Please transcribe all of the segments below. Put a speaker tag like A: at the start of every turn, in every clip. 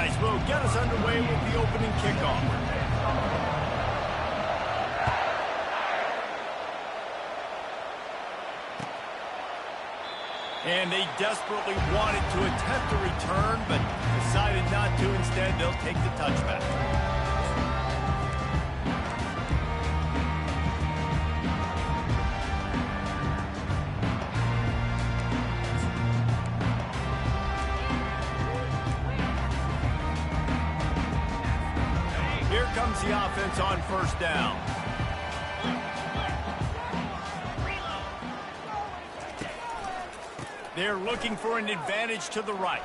A: guys will get us underway with the opening kickoff. And they desperately wanted to attempt a return, but decided not to. Instead, they'll take the touchback. Here comes the offense on first down. They're looking for an advantage to the right.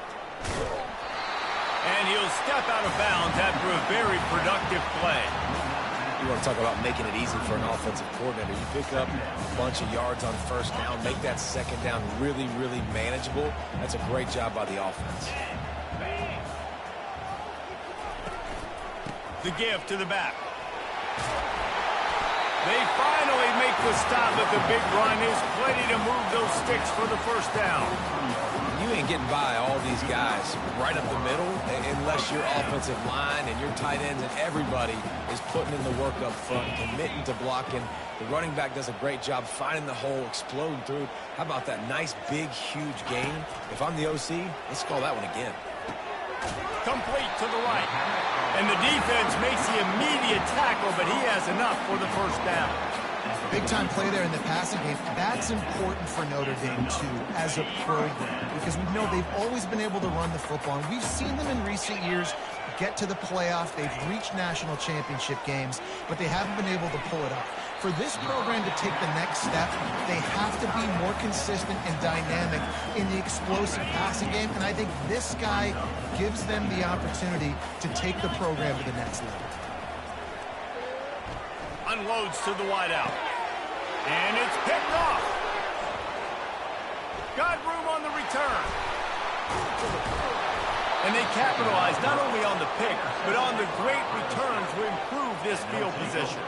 A: And he'll step out of bounds after a very productive play.
B: You want to talk about making it easy for an offensive coordinator. You pick up a bunch of yards on first down, make that second down really, really manageable. That's a great job by the offense.
A: The give to the back. They finally make the stop at the big run. There's plenty to move those sticks for the first down.
B: You ain't getting by all these guys right up the middle unless your offensive line and your tight ends and everybody is putting in the work up front, committing to blocking. The running back does a great job finding the hole, exploding through. How about that nice, big, huge gain? If I'm the OC, let's call that one again.
A: Complete to the right. And the defense makes the immediate tackle, but he has enough for the first down.
C: Big-time play there in the passing game. That's important for Notre Dame, too, as a program, because we know they've always been able to run the football. And we've seen them in recent years get to the playoff. They've reached national championship games, but they haven't been able to pull it off. For this program to take the next step, they have to be more consistent and dynamic in the explosive passing game, and I think this guy gives them the opportunity to take the program to the next level.
A: Unloads to the wideout. And it's picked off. Got room on the return. And they capitalize not only on the pick, but on the great return to improve this field position.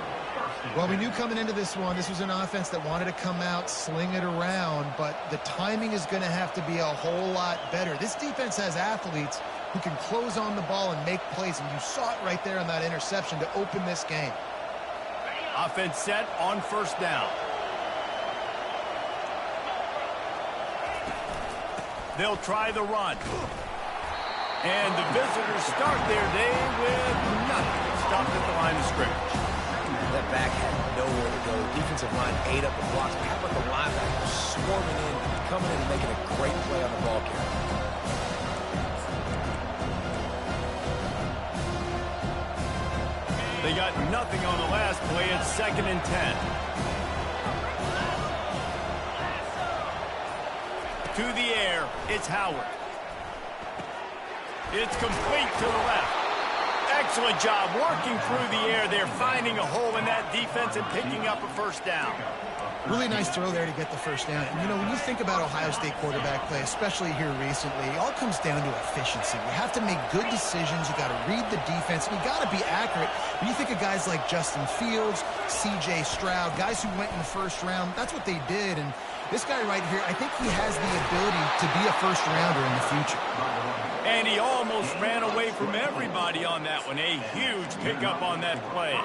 C: Well, we knew coming into this one, this was an offense that wanted to come out, sling it around, but the timing is going to have to be a whole lot better. This defense has athletes who can close on the ball and make plays, and you saw it right there on that interception to open this game.
A: Offense set on first down. They'll try the run. And the visitors start their day with nothing. Stopped at the line of scrimmage.
B: That back had nowhere to go. Defensive line ate up the blocks. But how about the linebacker swarming in, coming in and making a great play on the ball carrier?
A: They got nothing on the last play. It's 2nd and 10. To the air, it's Howard. It's complete to the left. Excellent job working through the air there, finding a hole in that defense and picking up a first down.
C: Really nice throw there to get the first down. And, you know, when you think about Ohio State quarterback play, especially here recently, it all comes down to efficiency. You have to make good decisions. You got to read the defense. And you got to be accurate. When you think of guys like Justin Fields, C.J. Stroud, guys who went in the first round, that's what they did. And this guy right here, I think he has the ability to be a first-rounder in the future.
A: And he almost ran away from everybody on that one. A huge pickup on that play.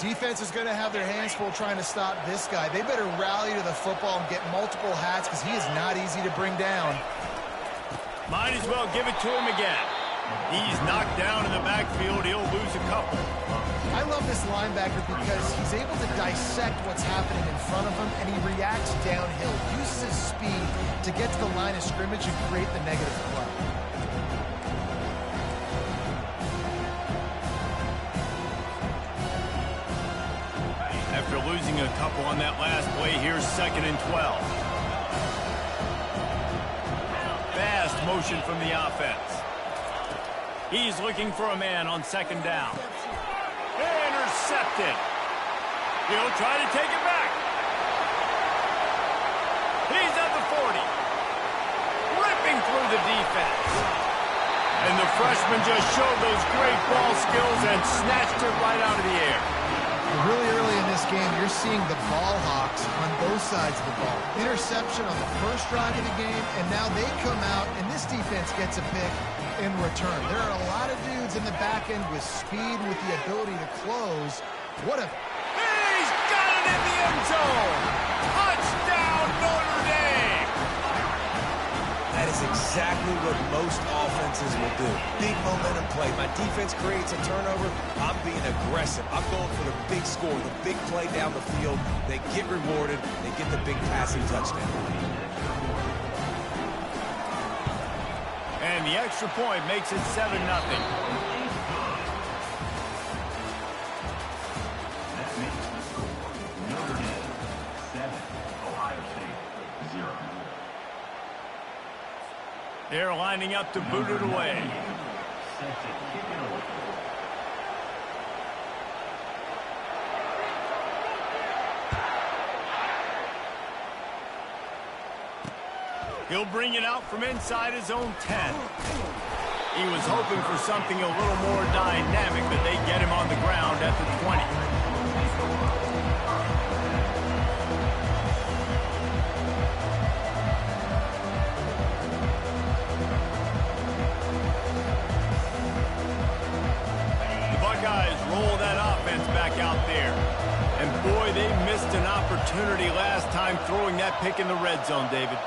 C: Defense is going to have their hands full trying to stop this guy. They better rally to the football and get multiple hats because he is not easy to bring down.
A: Might as well give it to him again. He's knocked down in the backfield. He'll lose a couple.
C: I love this linebacker because he's able to dissect what's happening in front of him, and he reacts downhill, uses his speed to get to the line of scrimmage and create the negative play.
A: After losing a couple on that last play, here's 2nd and 12. Fast motion from the offense. He's looking for a man on 2nd down. Intercepted. He'll try to take it back. He's at the 40. Ripping through the defense. And the freshman just showed those great ball skills and snatched it right out of the air.
C: Really early in this game, you're seeing the ball hawks on both sides of the ball. Interception on the first drive of the game, and now they come out, and this defense gets a pick. in return. There are a lot of dudes in the back end with speed and with the ability to close. What a...
A: He's got it in the end zone! Touchdown, Notre Dame!
B: That is exactly what most offenses will do. Big momentum play. My defense creates a turnover. I'm being aggressive. I'm going for the big score, the big play down the field. They get rewarded. They get the big passing touchdown.
A: And the extra point makes it 7-0. They're lining up to boot it away. He'll bring it out from inside his own 10. He was hoping for something a little more dynamic, but they get him on the ground at the 20. Roll that offense back out there. And boy, they missed an opportunity last time throwing that pick in the red zone, David.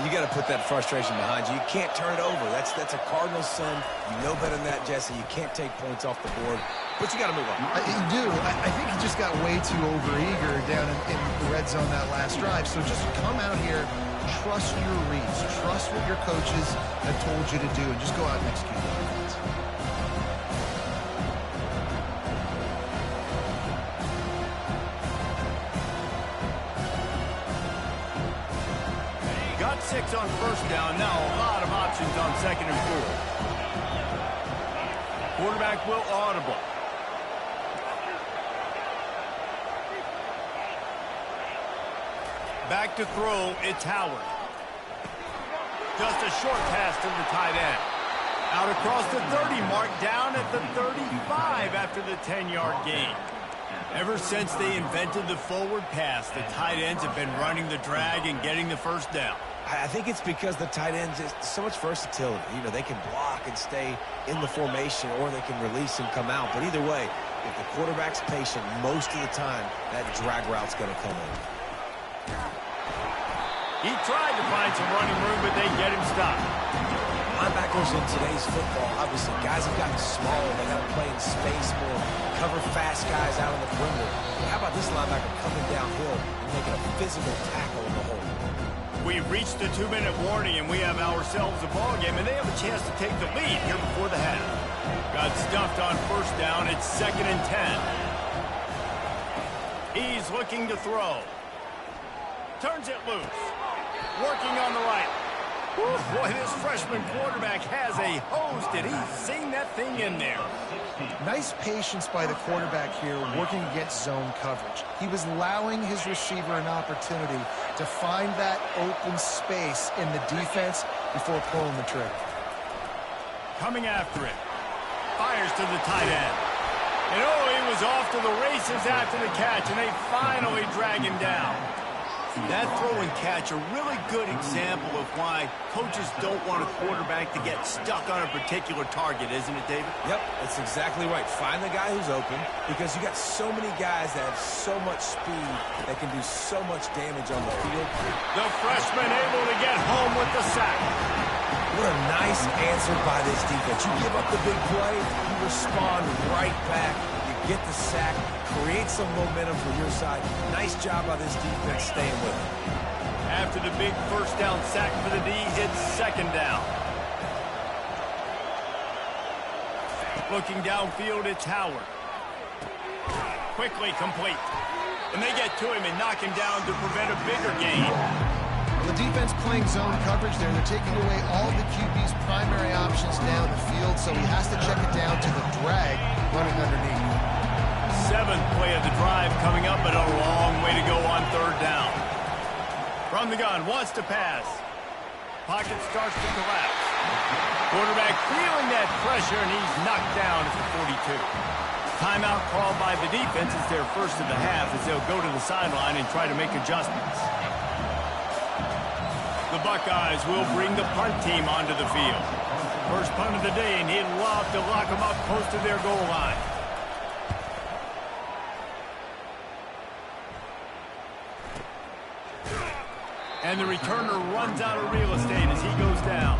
B: You got to put that frustration behind you. You can't turn it over. That's a cardinal sin. You know better than that, Jesse. You can't take points off the board, but you got to move on.
C: You do. I think he just got way too overeager down in the red zone that last drive. So just come out here, trust your reads, trust what your coaches have told you to do, and just go out and execute the offense.
A: Got 6 on first down. Now a lot of options on 2nd and 4. Quarterback will audible. Back to throw, it's Howard. Just a short pass to the tight end. Out across the 30 mark, down at the 35 after the 10-yard gain. Ever since they invented the forward pass, the tight ends have been running the drag and getting the first down.
B: I think it's because the tight ends is so much versatility. You know, they can block and stay in the formation, or they can release and come out. But either way, if the quarterback's patient, most of the time, that drag route's going to come in.
A: He tried to find some running room, but they get him stopped.
B: Linebackers in today's football, obviously, guys have gotten smaller. They got to play in space more, cover fast guys out on the perimeter. But how about this linebacker coming downhill and making a physical tackle in the hole?
A: We've reached the 2-minute warning, and we have ourselves a ball game, and they have a chance to take the lead here before the half. Got stuffed on first down. It's 2nd and 10. He's looking to throw. Turns it loose. Working on the right. Whew, boy, this freshman quarterback has a hose. Did he sing that thing in there?
C: Nice patience by the quarterback here, working against zone coverage. He was allowing his receiver an opportunity to find that open space in the defense before pulling the trigger.
A: Coming after it. Fires to the tight end. And oh, he was off to the races after the catch, and they finally drag him down. That throw and catch, a really good example of why coaches don't want a quarterback to get stuck on a particular target, isn't it, David?
B: Yep, that's exactly right. Find the guy who's open, because you got so many guys that have so much speed that can do so much damage on the field.
A: The freshman able to get home with the sack.
B: What a nice answer by this defense. You give up the big play, you respond right back. Get the sack, create some momentum for your side. Nice job by this defense staying with it.
A: After the big first down sack for the D, it's 2nd down. Looking downfield, it's Howard. Quickly complete. And they get to him and knock him down to prevent a bigger gain.
C: The defense playing zone coverage there. They're taking away all the QB's primary options down the field, so he has to check it down to the drag running underneath.
A: 7th play of the drive coming up, but a long way to go on 3rd down. From the gun, wants to pass. Pocket starts to collapse. Quarterback feeling that pressure, and he's knocked down at the 42. Timeout called by the defense. It's their first of the half as they'll go to the sideline and try to make adjustments. The Buckeyes will bring the punt team onto the field. First punt of the day, and he'd love to lock them up close to their goal line. And the returner runs out of real estate as he goes down.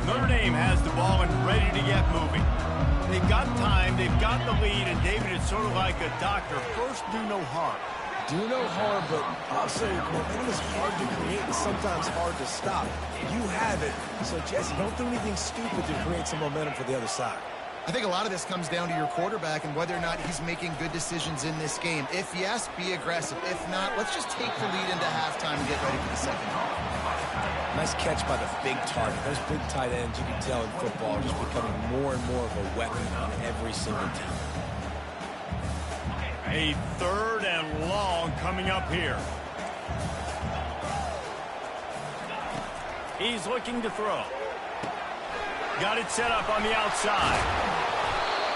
A: Notre Dame has the ball and ready to get moving. They've got time, they've got the lead, and David, it's sort of like a doctor. First, do no harm.
B: Do no harm, but also, it is hard to create and sometimes hard to stop. You have it, so Jesse, don't do anything stupid to create some momentum for the other side.
C: I think a lot of this comes down to your quarterback and whether or not he's making good decisions in this game. If yes, be aggressive. If not, let's just take the lead into halftime and get ready for the second half.
B: Nice catch by the big target. Those big tight ends, you can tell in football, are just becoming more and more of a weapon on every single team.
A: A third and long coming up here. He's looking to throw. Got it set up on the outside.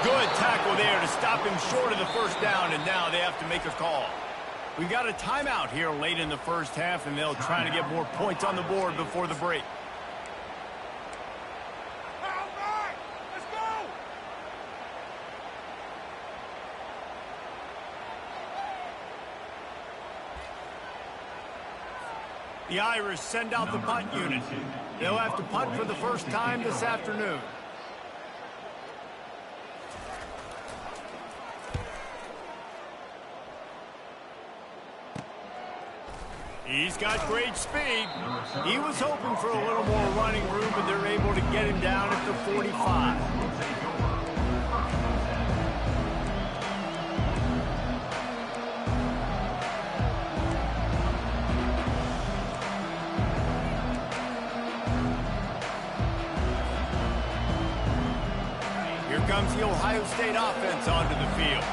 A: Good tackle there to stop him short of the first down, and now they have to make a call. We've got a timeout here late in the first half, and they'll try to get more points on the board before the break. The Irish send out the punt unit. They'll have to punt for the first time this afternoon. He's got great speed. He was hoping for a little more running room, but they're able to get him down at the 45. Comes the Ohio State offense onto the field.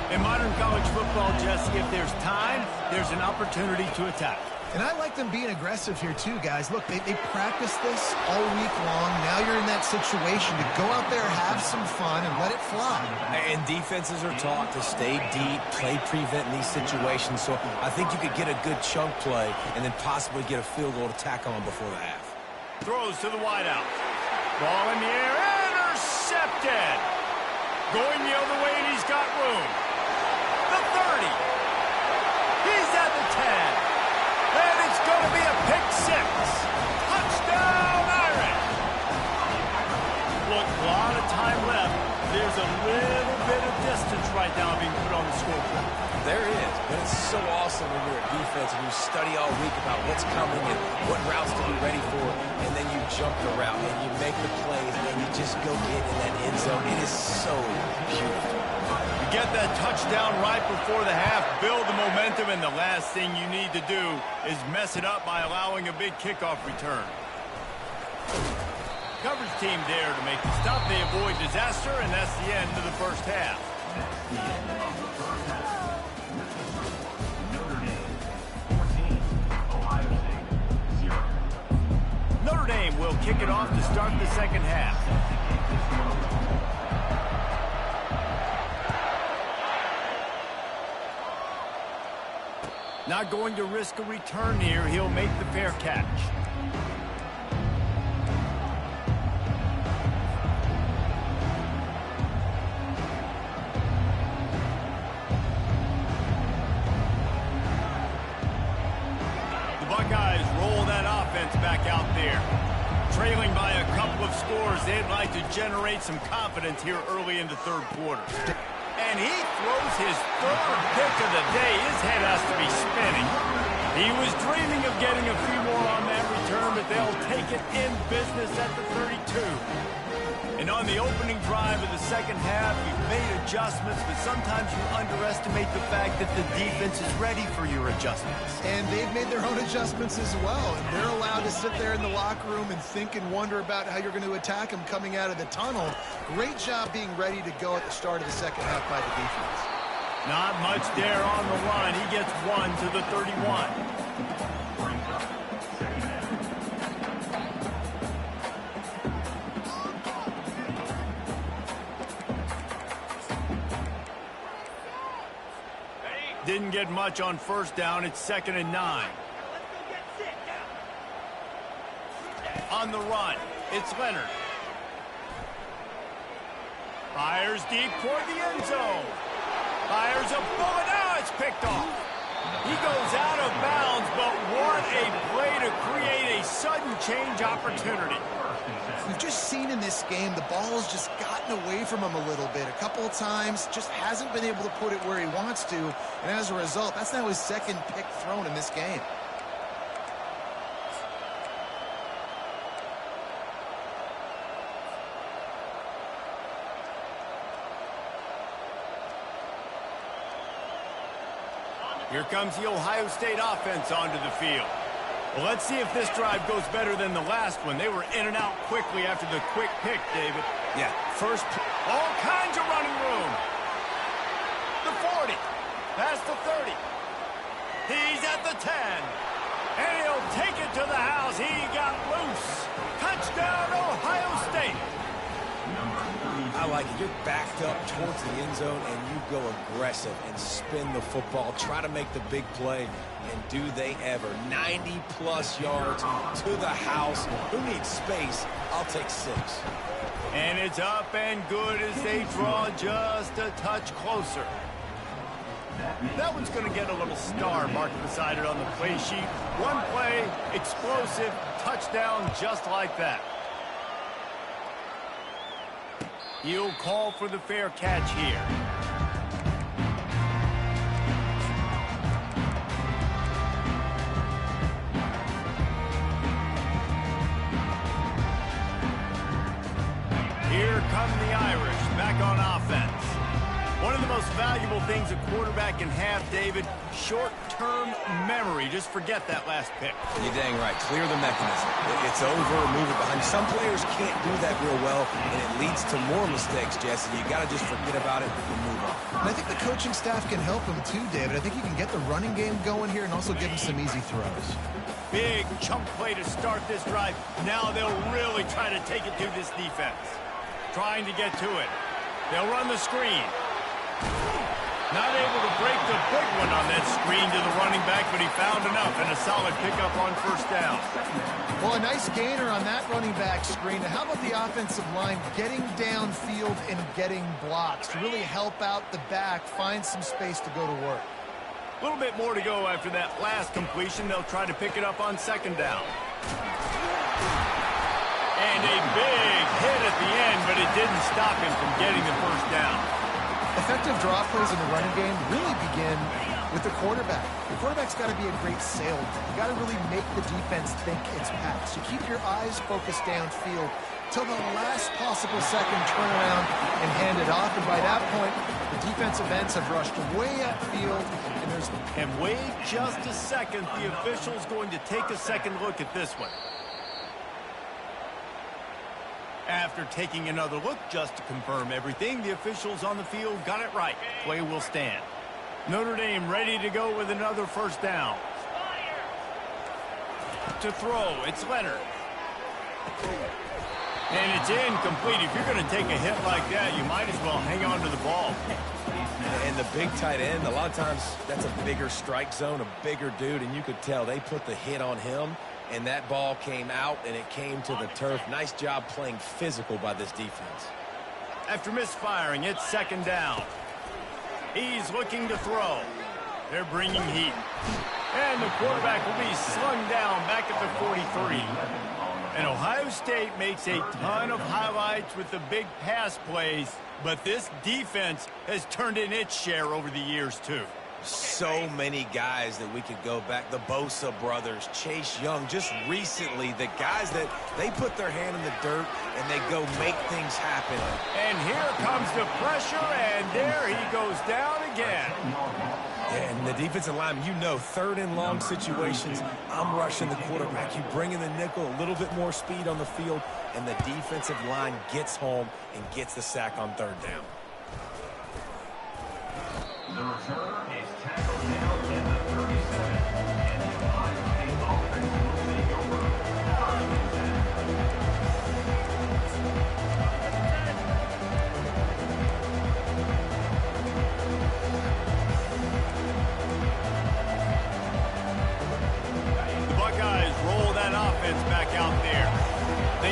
A: In modern college football, Jesse, if there's time, there's an opportunity to attack.
C: And I like them being aggressive here too, guys. Look, they practice this all week long. Now you're in that situation to go out there, have some fun, and let it fly.
B: And defenses are taught to stay deep, play prevent in these situations. So I think you could get a good chunk play and then possibly get a field goal to tack on before the half.
A: Throws to the wideout. Ball in the air. Intercepted. Going the other way, and he's got room. The 30. He's at the 10. And it's going to be a pick six. Touchdown, Irish. Look, a lot of time left. There's a little bit of distance right now being put on the scoreboard.
B: There is, but it's so awesome when you're at defense and you study all week about what's coming and what routes to be ready for, and then you jump the route and you make the plays and you just go get in that end zone. It is so beautiful.
A: You get that touchdown right before the half, build the momentum, and the last thing you need to do is mess it up by allowing a big kickoff return. Coverage team there to make the stop. They avoid disaster, and that's the end of the first half. Notre Dame will kick it off to start the second half. Not going to risk a return here. He'll make the fair catch. The Buckeyes roll that offense back out there. Trailing by a couple of scores, they'd like to generate some confidence here early in the third quarter. And he throws his third pick of the day. His head has to be spinning. He was dreaming of getting a few more on that return, but they'll take it in business at the 32. And on the opening drive of the second half, you've made adjustments, but sometimes you underestimate the fact that the defense is ready for your adjustments.
C: And they've made their own adjustments as well. And they're allowed to sit there in the locker room and think and wonder about how you're going to attack them coming out of the tunnel. Great job being ready to go at the start of the second half by the defense.
A: Not much there on the run. He gets one to the 31. didn't get much on first down. It's 2nd and 9. On the run, it's Leonard. Fires deep toward the end zone. Fires a bullet. Now it's picked off. He goes out of bounds, but what a play to create a sudden change opportunity.
C: We've just seen in this game the ball has just gotten away from him a little bit. A couple of times, just hasn't been able to put it where he wants to. And as a result, that's now his 2nd pick thrown in this game.
A: Here comes the Ohio State offense onto the field. Well, let's see if this drive goes better than the last one. They were in and out quickly after the quick pick, David.
B: Yeah, first.
A: All kinds of running room. The 40. Past the 30. He's at the 10. And he'll take it to the house. He got loose. Touchdown, Ohio State.
B: I like it. You're backed up towards the end zone, and you go aggressive and spin the football. Try to make the big play, and do they ever. 90-plus yards to the house. Who needs space? I'll take 6.
A: And it's up and good as they draw just a touch closer. That one's going to get a little star marked beside it on the play sheet. One play, explosive, touchdown just like that. He'll call for the fair catch here. Here come the Irish back on offense. One of the most valuable things a quarterback can have, David, short-term memory. Just forget that last pick.
B: You're dang right. Clear the mechanism. It's over, move it behind. Some players can't do that real well, and it leads to more mistakes, Jesse. You got to just forget about it and move on.
C: And I think the coaching staff can help him too, David. I think you can get the running game going here and also give him some easy throws.
A: Big chunk play to start this drive. Now they'll really try to take it to this defense. Trying to get to it. They'll run the screen. Not able to break the big one on that screen to the running back, but he found enough and a solid pickup on first down.
C: Well, a nice gainer on that running back screen. Now, how about the offensive line getting downfield and getting blocks to really help out the back, find some space to go to work?
A: A little bit more to go after that last completion. They'll try to pick it up on second down. And a big hit at the end, but it didn't stop him from getting the first down.
C: Effective draw plays in the running game really begin with the quarterback. The quarterback's got to be a great salesman. You got to really make the defense think it's pass. You keep your eyes focused downfield till the last possible second, turn around and hand it off. And by that point, the defensive ends have rushed way upfield.
A: And wait just a second. The official's going to take a second look at this one. After taking another look just to confirm everything, the officials on the field got it right. Play will stand. Notre Dame ready to go with another first down. To throw, it's Leonard. And it's incomplete. If you're going to take a hit like that, you might as well hang on to the ball.
B: And the big tight end, a lot of times that's a bigger strike zone, a bigger dude, and you could tell they put the hit on him. And that ball came out, and it came to the turf. Nice job playing physical by this defense.
A: After misfiring, it's second down. He's looking to throw. They're bringing heat. And the quarterback will be slung down back at the 43. And Ohio State makes a ton of highlights with the big pass plays, but this defense has turned in its share over the years, too.
B: So many guys that we could go back. The Bosa brothers, Chase Young, just recently, the guys that they put their hand in the dirt and they go make things happen.
A: And here comes the pressure, and there he goes down again.
B: And the defensive line, you know, third and long situations, I'm rushing the quarterback. You bring in the nickel, a little bit more speed on the field, and the defensive line gets home and gets the sack on third down.
D: The returner is tackled down at the 37, and the Ohio State offense will take over.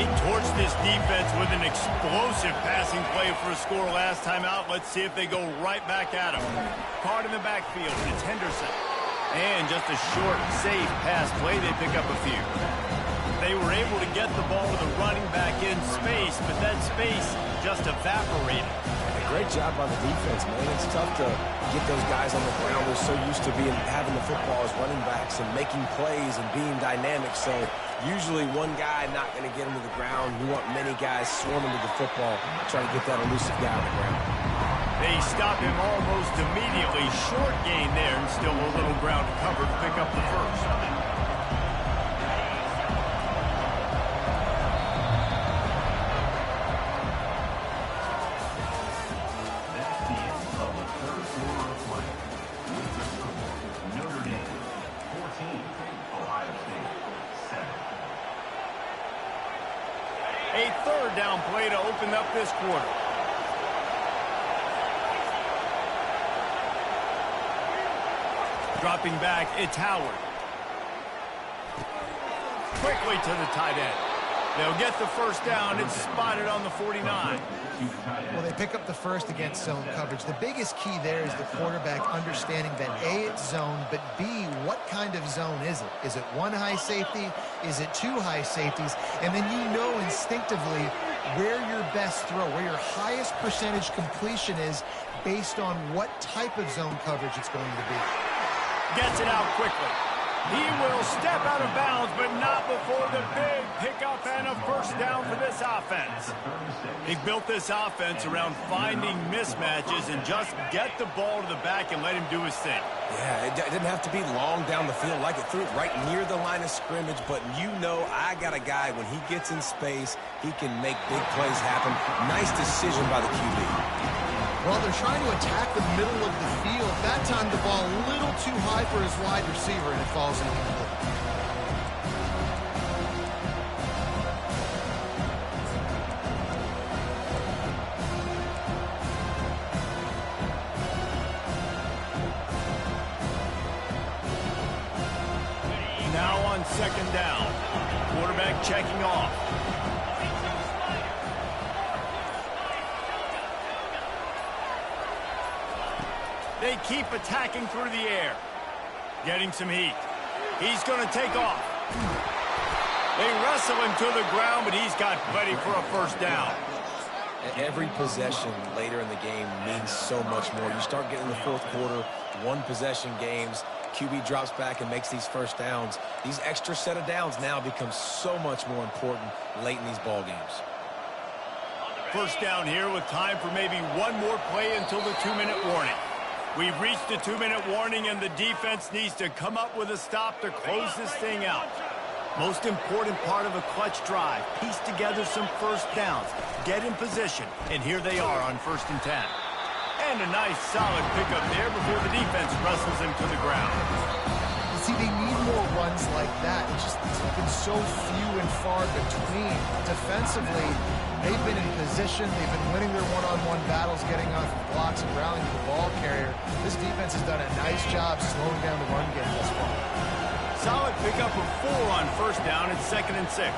A: They torched this defense with an explosive passing play for a score last time out. Let's see if they go right back at him. Caught in the backfield. It's Henderson. And just a short, safe pass play. They pick up a few. They were able to get the ball to the running back in space, but that space just evaporated.
B: Great job by the defense, man. It's tough to get those guys on the ground. They're so used to having the football as running backs and making plays and being dynamic. So usually one guy not going to get him to the ground. You want many guys swarming to the football, trying to get that elusive guy on the ground.
A: They stop him almost immediately. Short gain there, and still a little ground to cover to pick up the first. A third down play to open up this quarter. Dropping back, it's Howard. Quickly to the tight end. They'll get the first down. It's spotted on the 49.
C: Well, they pick up the first against zone coverage. The biggest key there is the quarterback understanding that A, it's zone, but B, what kind of zone is it? Is it one high safety? Is it two high safeties? And then you know instinctively where your best throw, where your highest percentage completion is based on what type of zone coverage it's going to be.
A: Gets it out quickly. He will step out of bounds, but not before the big pickup and a first down for this offense. He built this offense around finding mismatches and just get the ball to the back and let him do his thing.
B: Yeah, it didn't have to be long down the field. Like it threw it right near the line of scrimmage, but you know I got a guy, when he gets in space, he can make big plays happen. Nice decision by the QB.
C: Well, they're trying to attack the middle of the field. That time the ball a little too high for his wide receiver, and it falls incomplete.
A: Now on second down. Quarterback checking off. They keep attacking through the air. Getting some heat. He's going to take off. They wrestle him to the ground, but he's got plenty for a first down.
B: Every possession later in the game means so much more. You start getting the fourth quarter, one possession games, QB drops back and makes these first downs. These extra set of downs now become so much more important late in these ball games.
A: First down here with time for maybe one more play until the 2-minute warning. We've reached the 2-minute warning, and the defense needs to come up with a stop to close this thing out. Most important part of a clutch drive, piece together some first downs, get in position, and here they are on 1st and 10. And a nice solid pickup there before the defense wrestles him to the ground.
C: See, they need more runs like that. It's been so few and far between. Defensively, they've been in position. They've been winning their one-on-one battles, getting off blocks and rallying to the ball carrier. This defense has done a nice job slowing down the run game thus far.
A: Solid pickup of 4 on first down. It's 2nd and 6.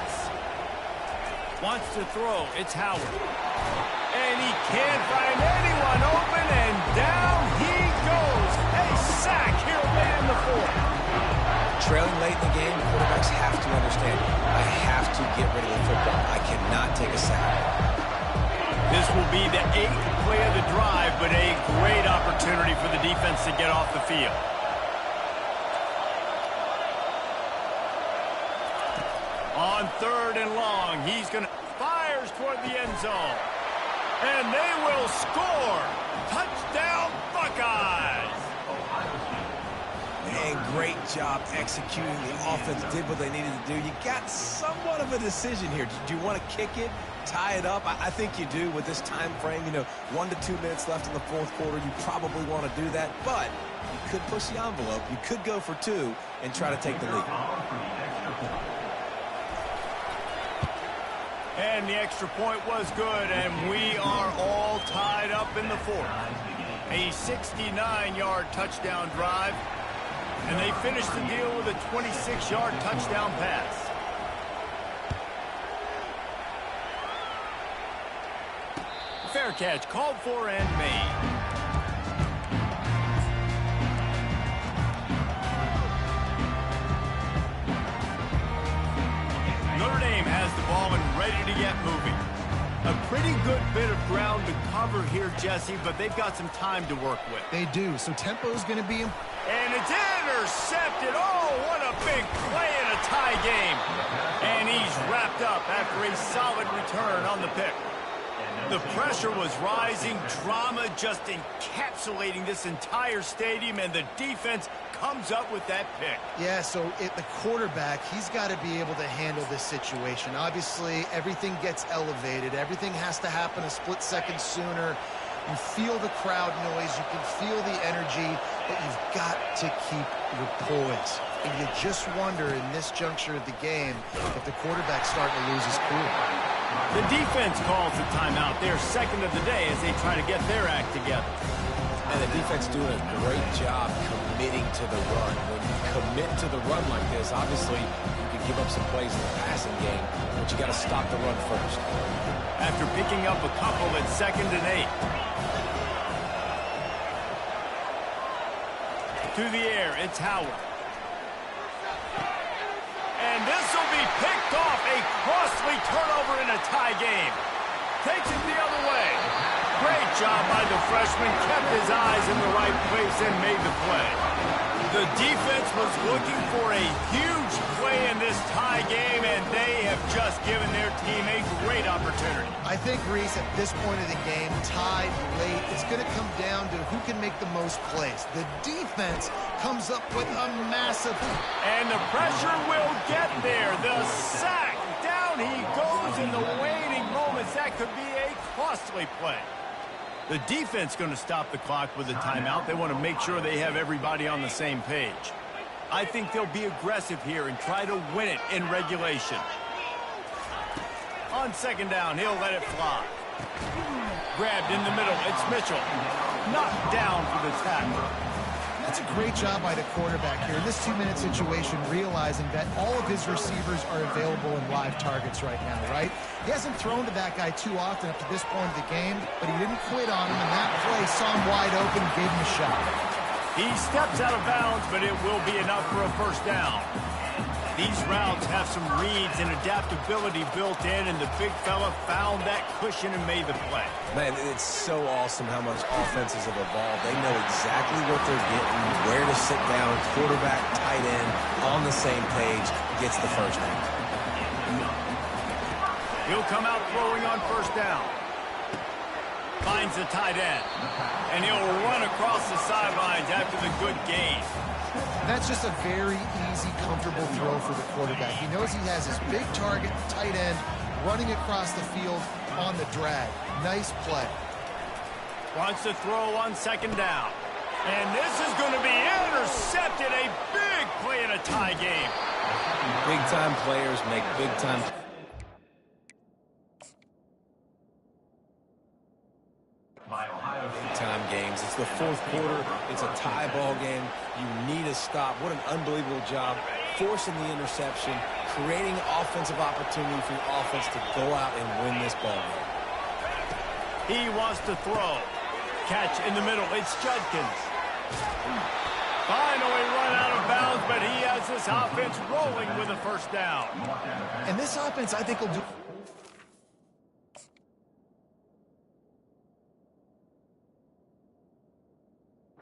A: Wants to throw. It's Howard. And he can't find anyone open, and down he goes. A sack here late in the 4th.
B: Trailing late in the game, quarterbacks have to understand, I have to get rid of the football. I cannot take a sack.
A: This will be the 8th play of the drive, but a great opportunity for the defense to get off the field. On 3rd and long, he's going to fires toward the end zone. And they will score. Touchdown, Buckeyes.
B: Man, great job executing. The offense did what they needed to do. You got somewhat of a decision here. Do you want to kick it, tie it up? I think you do with this time frame. 1 to 2 minutes left in the fourth quarter. You probably want to do that, but you could push the envelope. You could go for 2 and try to take the lead.
A: And the extra point was good, and we are all tied up in the 4th. A 69-yard touchdown drive. And they finished the deal with a 26-yard touchdown pass. Fair catch, called for and made. Notre Dame has the ball and ready to get moving. A pretty good bit of ground to cover here, Jesse, but they've got some time to work with.
C: They do, so tempo's going to be...
A: And it's intercepted. Oh, what a big play in a tie game. And he's wrapped up after a solid return on the pick. The pressure was rising, drama just encapsulating this entire stadium, and the defense comes up with that pick.
C: Yeah, so the quarterback, he's got to be able to handle this situation. Obviously, everything gets elevated. Everything has to happen a split second sooner. You feel the crowd noise. You can feel the energy, but you've got to keep your poise. And you just wonder in this juncture of the game if the quarterback's starting to lose his cool.
A: The defense calls the timeout. They're second of the day as they try to get their act together.
B: And the defense doing a great job committing to the run. When you commit to the run like this, obviously you can give up some plays in the passing game, but you got to stop the run first.
A: After picking up a couple at 2nd and 8. To the air, it's Howard. And this will be picked off. A costly turnover in a tie game. Takes it the other way. Great job by the freshman. Kept his eyes in the right place and made the play. The defense was looking for a huge play in this tie game, and they have just given their team a great opportunity.
C: I think, Reese, at this point of the game, tied late, it's going to come down to who can make the most plays. The defense comes up with a massive...
A: And the pressure will get there. The sack. Down he goes in the waning moments. That could be a costly play. The defense going to stop the clock with a timeout. They want to make sure they have everybody on the same page. I think they'll be aggressive here and try to win it in regulation. On 2nd down, he'll let it fly. Grabbed in the middle, it's Mitchell. Knocked down for the tackle.
C: That's a great job by the quarterback here in this 2-minute situation, realizing that all of his receivers are available in live targets right now, right? He hasn't thrown to that guy too often up to this point of the game, but he didn't quit on him, and that play saw him wide open, gave him a shot.
A: He steps out of bounds, but it will be enough for a first down. These routes have some reads and adaptability built in, and the big fella found that cushion and made the play.
B: Man, it's so awesome how much offenses have evolved. They know exactly what they're getting, where to sit down, quarterback, tight end, on the same page, gets the first down.
A: He'll come out throwing on first down. Finds the tight end. And he'll run across the sidelines after the good gain.
C: That's just a very easy, comfortable throw for the quarterback. He knows he has his big target, tight end, running across the field on the drag. Nice play.
A: Wants to throw on 2nd down. And this is going to be intercepted. A big play in a tie game.
B: Big-time players make big-time... time games. It's the 4th quarter. It's a tie ball game. You need a stop. What an unbelievable job forcing the interception, creating offensive opportunity for the offense to go out and win this ball game.
A: He wants to throw. Catch in the middle. It's Judkins. Finally run out of bounds, but he has this offense rolling with a first down.
C: And this offense, I think, will do...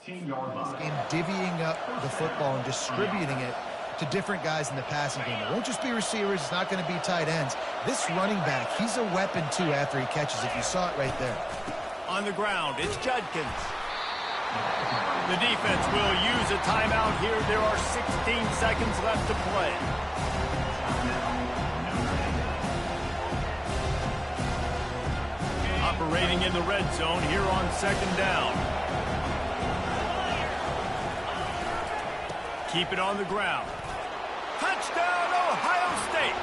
C: in divvying up the football and distributing it to different guys in the passing game. It won't just be receivers. It's not going to be tight ends. This running back, he's a weapon, too, after he catches it. You saw it right there.
A: On the ground, it's Judkins. The defense will use a timeout here. There are 16 seconds left to play. Operating in the red zone here on 2nd down. Keep it on the ground. Touchdown, Ohio State.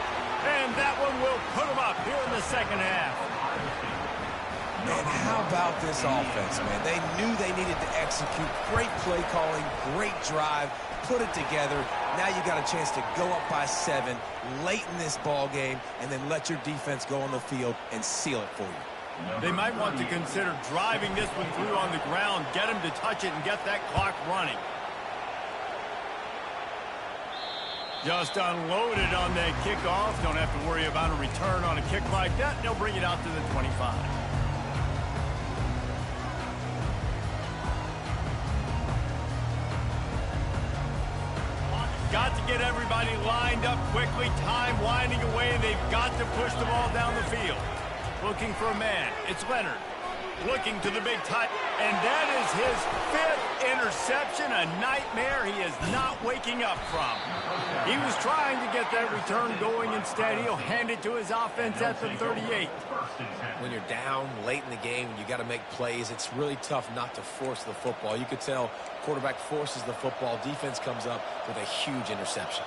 A: And that one will put them up here in the 2nd half.
B: Man, how about this offense, man? They knew they needed to execute. Great play calling, great drive, put it together. Now you got a chance to go up by 7 late in this ball game and then let your defense go on the field and seal it for you.
A: They might want to consider driving this one through on the ground, get him to touch it and get that clock running. Just unloaded on that kickoff. Don't have to worry about a return on a kick like that. They'll bring it out to the 25. Got to get everybody lined up quickly. Time winding away, and they've got to push the ball down the field. Looking for a man. It's Leonard. Looking to the big tight. And that is his 5th interception. A nightmare he is not waking up from. He was trying to get that return going. Instead, he'll hand it to his offense at the 38.
B: When you're down late in the game, you got to make plays. It's really tough not to force the football. You could tell quarterback forces the football. Defense comes up with a huge interception.